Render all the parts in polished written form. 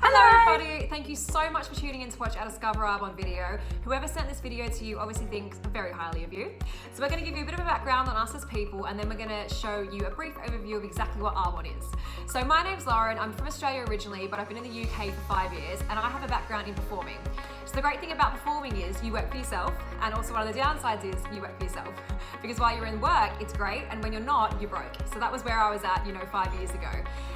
Hello everybody, thank you so much for tuning in to watch our Discover Arbonne video. Whoever sent this video to you obviously thinks very highly of you. So we're going to give you a bit of a background on us as people, and then we're going to show you a brief overview of exactly what Arbonne is. So my name's Lauren, I'm from Australia originally, but I've been in the UK for 5 years, and I have a background in performing. So the great thing about performing is you work for yourself, and also one of the downsides is you work for yourself. Because while you're in work, it's great, and when you're not, you're broke. So that was where I was at, 5 years ago.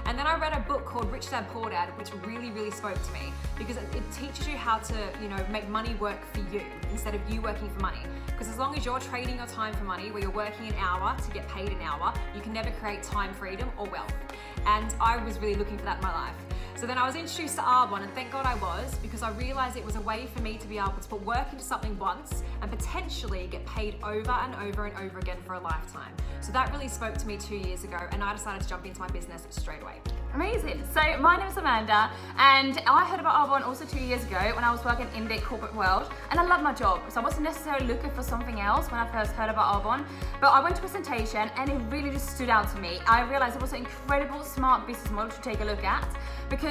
And then I read a book called Rich Dad Poor Dad, which really spoke to me, because it teaches you how to, make money work for you instead of you working for money. Because as long as you're trading your time for money, where you're working an hour to get paid an hour, you can never create time freedom or wealth. And I was really looking for that in my life. So then I was introduced to Arbonne, and thank God I was, because I realized it was a way for me to be able to put work into something once and potentially get paid over and over and over again for a lifetime. So that really spoke to me 2 years ago, and I decided to jump into my business straight away. Amazing. So my name is Amanda, and I heard about Arbonne also 2 years ago when I was working in the corporate world, and I love my job. So I wasn't necessarily looking for something else when I first heard about Arbonne, but I went to a presentation and it really just stood out to me. I realized it was an incredible smart business model to take a look at, because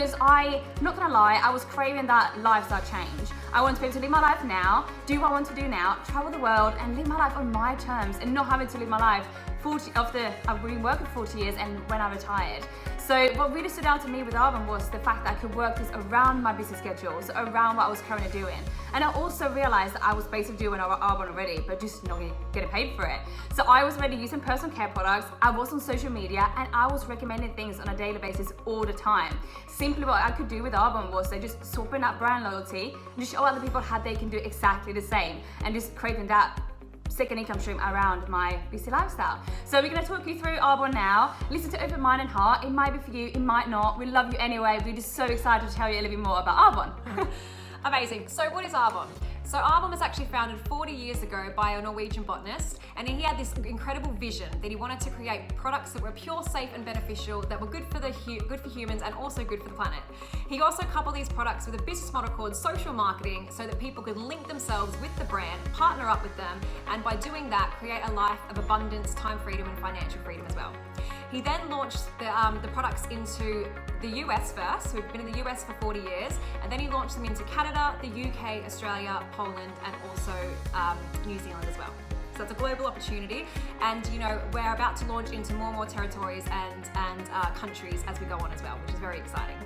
not gonna lie, I was craving that lifestyle change. I want to be able to live my life now, do what I want to do now, travel the world and live my life on my terms, and not having to live my life after I've been working 40 years and when I retired. So what really stood out to me with Arbonne was the fact that I could work this around my business schedule, so around what I was currently doing. And I also realized that I was basically doing Arbonne already, but just not getting paid for it. So I was already using personal care products, I was on social media, and I was recommending things on a daily basis all the time. Simply what I could do with Arbonne was just swapping that brand loyalty and just show other people how they can do exactly the same, and just creating that second income stream around my busy lifestyle. So we're going to talk you through Arbonne now. Listen to open mind and heart. It might be for you, it might not. We love you anyway. We're just so excited to tell you a little bit more about Arbonne. Amazing. So what is Arbonne? So Arbonne was actually founded 40 years ago by a Norwegian botanist, and he had this incredible vision that he wanted to create products that were pure, safe and beneficial, that were good for humans and also good for the planet. He also coupled these products with a business model called social marketing, so that people could link themselves with the brand, partner up with them, and by doing that, create a life of abundance, time freedom and financial freedom as well. He then launched the products into the US first, so we've been in the US for 40 years, and then he launched them into Canada, the UK, Australia, Poland, and also New Zealand as well. So it's a global opportunity, and we're about to launch into more and more territories and countries as we go on as well, which is very exciting.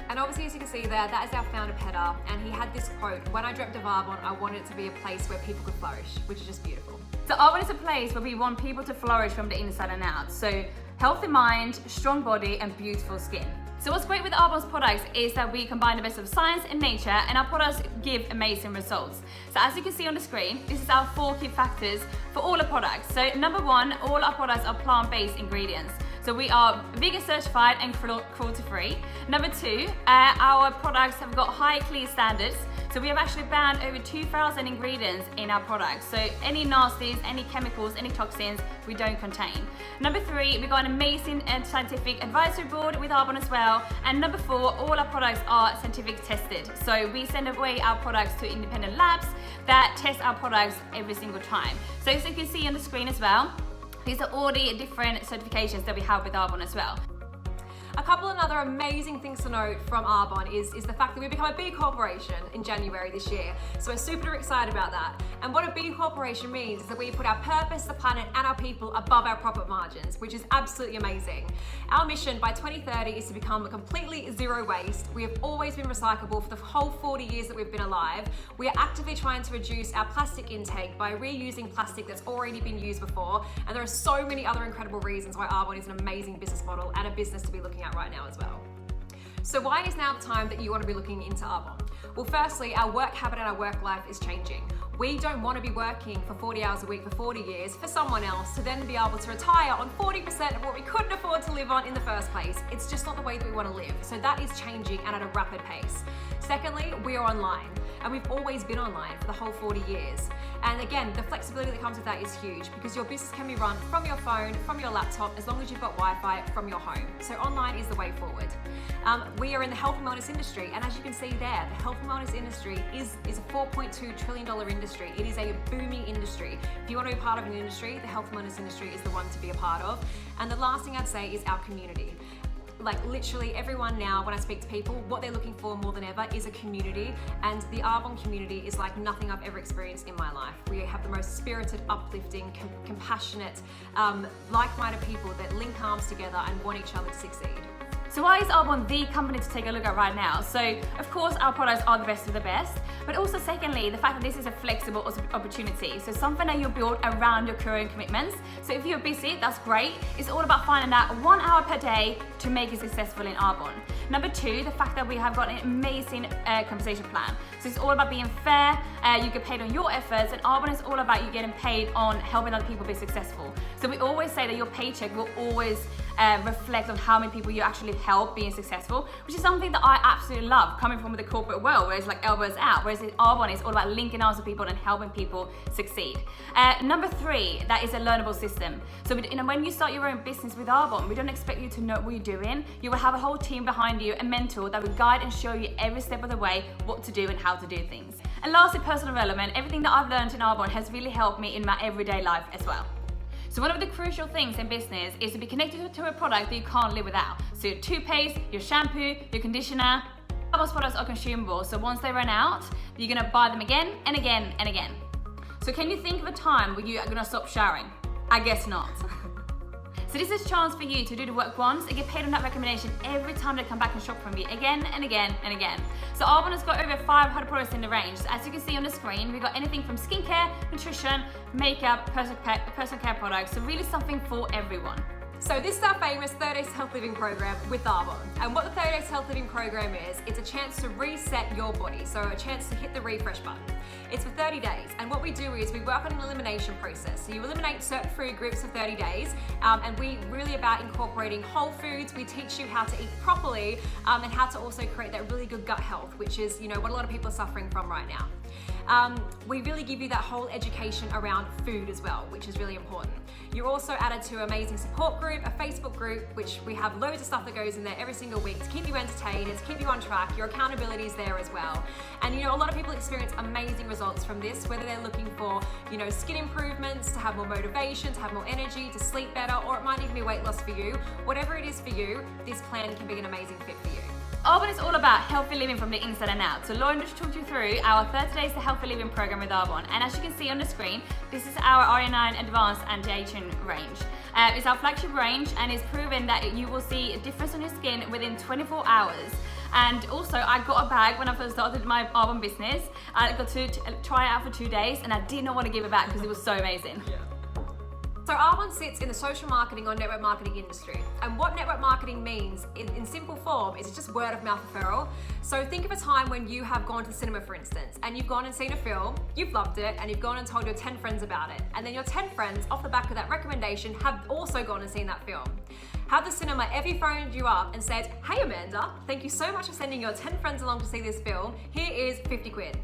And obviously, as you can see there, that is our founder, Petter, and he had this quote: "When I dreamt of Arbonne, I wanted it to be a place where people could flourish," which is just beautiful. So Arbonne is a place where we want people to flourish from the inside and out. So healthy mind, strong body and beautiful skin. So what's great with Arbonne's products is that we combine the best of science and nature, and our products give amazing results. So as you can see on the screen, this is our 4 key factors for all our products. So number 1, all our products are plant-based ingredients. So we are vegan certified and cruelty-free. Number 2, our products have got high clean standards. So we have actually banned over 2,000 ingredients in our products. So any nasties, any chemicals, any toxins, we don't contain. Number 3, we've got an amazing and scientific advisory board with Arbonne as well. And number 4, all our products are scientific tested. So we send away our products to independent labs that test our products every single time. So as you can see on the screen as well, these are all the different certifications that we have with Arbonne as well. A couple of other amazing things to note from Arbonne is the fact that we become a B Corporation in January this year. So we're super excited about that. And what a B Corporation means is that we put our purpose, the planet and our people above our profit margins, which is absolutely amazing. Our mission by 2030 is to become completely zero waste. We have always been recyclable for the whole 40 years that we've been alive. We are actively trying to reduce our plastic intake by reusing plastic that's already been used before. And there are so many other incredible reasons why Arbonne is an amazing business model and a business to be looking at right now as well. So why is now the time that you want to be looking into Arbonne? Well, firstly, our work habit and our work life is changing. We don't want to be working for 40 hours a week for 40 years for someone else to then be able to retire on 40% of what we couldn't afford to live on in the first place. It's just not the way that we want to live. So that is changing and at a rapid pace. Secondly, we are online, and we've always been online for the whole 40 years. And again, the flexibility that comes with that is huge, because your business can be run from your phone, from your laptop, as long as you've got Wi-Fi from your home. So online is the way forward. We are in the health and wellness industry, and as you can see there, the health and wellness industry is a $4.2 trillion industry. It is a booming industry. If you want to be part of an industry, the health and wellness industry is the one to be a part of. And the last thing I'd say is our community. like literally everyone now, when I speak to people, what they're looking for more than ever is a community, and the Arbonne community is like nothing I've ever experienced in my life. We have the most spirited, uplifting, compassionate, like-minded people that link arms together and want each other to succeed. So why is Arbonne the company to take a look at right now? So of course our products are the best of the best, but also secondly, the fact that this is a flexible opportunity. So something that you build around your career commitments. So if you're busy, that's great. It's all about finding that 1 hour per day to make you successful in Arbonne. Number two, the fact that we have got an amazing compensation plan. So it's all about being fair, you get paid on your efforts, and Arbonne is all about you getting paid on helping other people be successful. So we always say that your paycheck will always reflect on how many people you actually help being successful, which is something that I absolutely love, coming from the corporate world where it's like elbows out, whereas Arbonne is all about linking arms with people and helping people succeed. Number three, that is a learnable system. So when you start your own business with Arbonne, we don't expect you to know what you're doing. You will have a whole team behind you, a mentor that will guide and show you every step of the way what to do and how to do things. And lastly, personal development. Everything that I've learned in Arbonne has really helped me in my everyday life as well. So one of the crucial things in business is to be connected to a product that you can't live without. So your toothpaste, your shampoo, your conditioner. Arbonne's products are consumable, so once they run out, you're gonna buy them again and again and again. So can you think of a time where you are gonna stop showering? I guess not. So this is a chance for you to do the work once and get paid on that recommendation every time they come back and shop from you again and again and again. So Arbonne has got over 500 products in the range. So as you can see on the screen, we've got anything from skincare, nutrition, makeup, personal care products. So really something for everyone. So this is our famous 30 Days Health Living program with Arbonne. And what the 30 Days Health Living program is, it's a chance to reset your body. So a chance to hit the refresh button. It's for 30 days. And what we do is we work on an elimination process. So you eliminate certain food groups for 30 days. And we really about incorporating whole foods. We teach you how to eat properly and how to also create that really good gut health, which is, you know, what a lot of people are suffering from right now. We really give you that whole education around food as well, which is really important. You're also added to an amazing support group, a Facebook group, which we have loads of stuff that goes in there every single week to keep you entertained, to keep you on track. Your accountability is there as well. And you know, a lot of people experience amazing results from this, whether they're looking for, you know, skin improvements, to have more motivation, to have more energy, to sleep better, or it might even be weight loss for you. Whatever it is for you, this plan can be an amazing fit for you. Arbonne is all about healthy living from the inside and out. So Lauren just talked you through our 30 Days to Healthy Living program with Arbonne. And as you can see on the screen, this is our RE9 Advanced Anti-Aging range. It's our flagship range, and it's proven that you will see a difference on your skin within 24 hours. And also, I got a bag when I first started my Arbonne business. I got to try it out for 2 days, and I did not want to give it back because it was so amazing. Yeah. So Arbonne sits in the social marketing or network marketing industry. And what network marketing means in simple form is it's just word of mouth referral. So think of a time when you have gone to the cinema, for instance, and you've gone and seen a film, you've loved it, and you've gone and told your 10 friends about it. And then your 10 friends, off the back of that recommendation, have also gone and seen that film. Have the cinema ever phoned you up and said, "Hey Amanda, thank you so much for sending your 10 friends along to see this film. Here is 50 quid.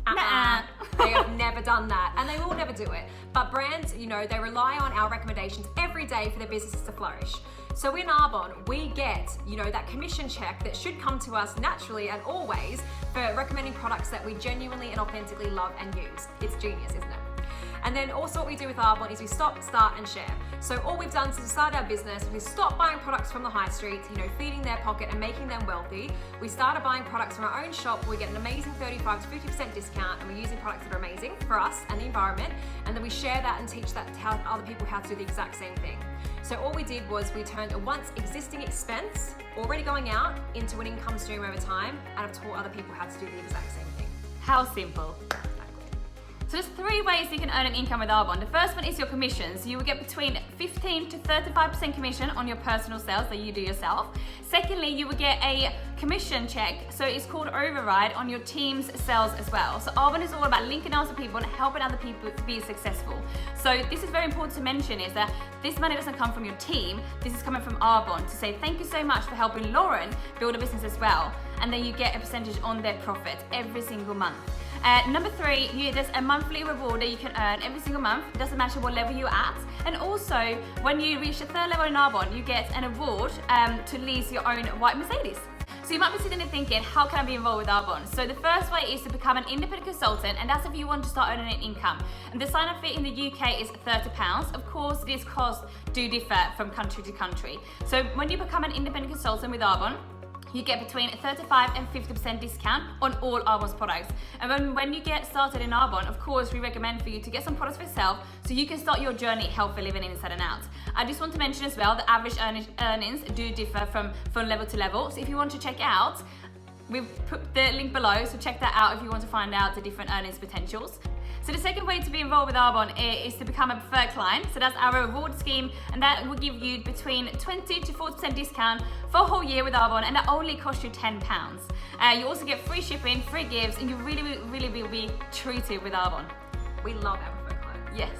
Nah. They have never done that, and they will never do it. But brands, you know, they rely on our recommendations every day for their businesses to flourish. So in Arbonne, we get, you know, that commission check that should come to us naturally and always for recommending products that we genuinely and authentically love and use. It's genius, isn't it? And then also what we do with Arbonne is we stop, start and share. So all we've done since we started our business, we stopped buying products from the high street, you know, feeding their pocket and making them wealthy. We started buying products from our own shop. We get an amazing 35 to 50% discount, and we're using products that are amazing for us and the environment. And then we share that and teach that to other people how to do the exact same thing. So all we did was we turned a once existing expense already going out into an income stream over time, and have taught other people how to do the exact same thing. How simple. So there's 3 ways you can earn an income with Arbonne. The first one is your commissions. You will get between 15 to 35% commission on your personal sales that you do yourself. Secondly, you will get a commission check, so it's called override, on your team's sales as well. So Arbonne is all about linking arms with people and helping other people be successful. So this is very important to mention, is that this money doesn't come from your team, this is coming from Arbonne to say thank you so much for helping Lauren build a business as well. And then you get a percentage on their profit every single month. Number 3, there's a monthly reward that you can earn every single month. It doesn't matter what level you're at. And also, when you reach the 3rd level in Arbonne, you get an award to lease your own white Mercedes. So you might be sitting there thinking, how can I be involved with Arbonne? So the first way is to become an independent consultant, and that's if you want to start earning an income. And the sign-up fee in the UK is £30. Of course, these costs do differ from country to country. So when you become an independent consultant with Arbonne, you get between 35 and 50% discount on all Arbonne's products. And when you get started in Arbonne, of course, we recommend for you to get some products for yourself so you can start your journey healthy living inside and out. I just want to mention as well, the average earnings do differ from level to level. So if you want to check it out, we've put the link below, so check that out if you want to find out the different earnings potentials. So the second way to be involved with Arbonne is to become a preferred client. So that's our reward scheme, and that will give you between 20 to 40% discount for a whole year with Arbonne, and that only costs you £10. You also get free shipping, free gifts, and you really will be treated with Arbonne. We love our preferred clients. Yes.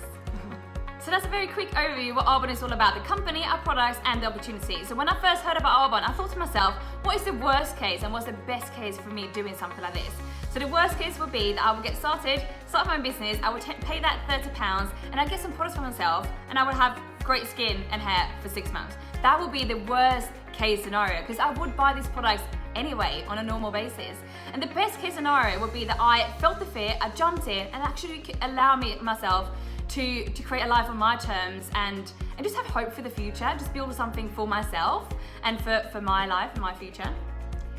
So that's a very quick overview of what Arbonne is all about, the company, our products, and the opportunities. So when I first heard about Arbonne, I thought to myself, what is the worst case and what's the best case for me doing something like this? So the worst case would be that I would get start my own business, I would pay that £30, and I'd get some products for myself, and I would have great skin and hair for 6 months. That would be the worst case scenario, because I would buy these products anyway on a normal basis. And the best case scenario would be that I felt the fear, I jumped in, and actually allow myself to create a life on my terms and just have hope for the future, just build something for myself and for my life and my future.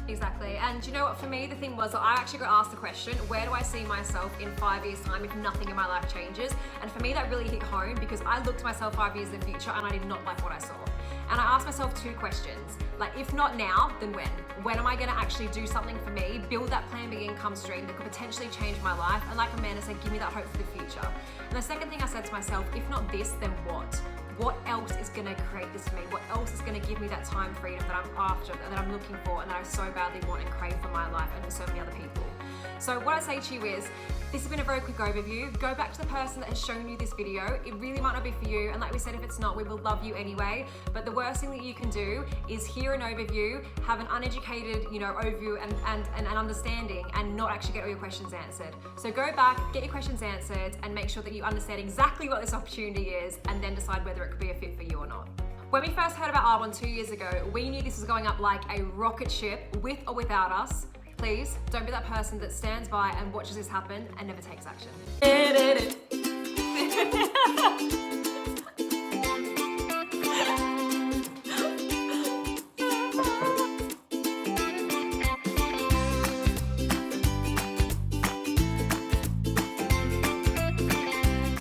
Exactly, and you know what, for me the thing was that I actually got asked the question, where do I see myself in 5 years time if nothing in my life changes? And for me that really hit home, because I looked at myself 5 years in the future and I did not like what I saw. And I asked myself 2 questions, like if not now, then when? When am I gonna actually do something for me, build that plan B income stream that could potentially change my life? And like Amanda said, give me that hope for the future. And the second thing I said to myself, if not this, then what? What else is gonna create this for me? What else is gonna give me that time freedom that I'm after, that I'm looking for, and that I so badly want and crave for my life and for so many other people? So what I say to you is, this has been a very quick overview. Go back to the person that has shown you this video. It really might not be for you, and like we said, if it's not, we will love you anyway. But the worst thing that you can do is hear an overview, have an uneducated, overview and an understanding, and not actually get all your questions answered. So go back, get your questions answered, and make sure that you understand exactly what this opportunity is, and then decide whether it could be a fit for you or not. When we first heard about Arbonne 2 years ago, we knew this was going up like a rocket ship, with or without us. Please don't be that person that stands by and watches this happen and never takes action.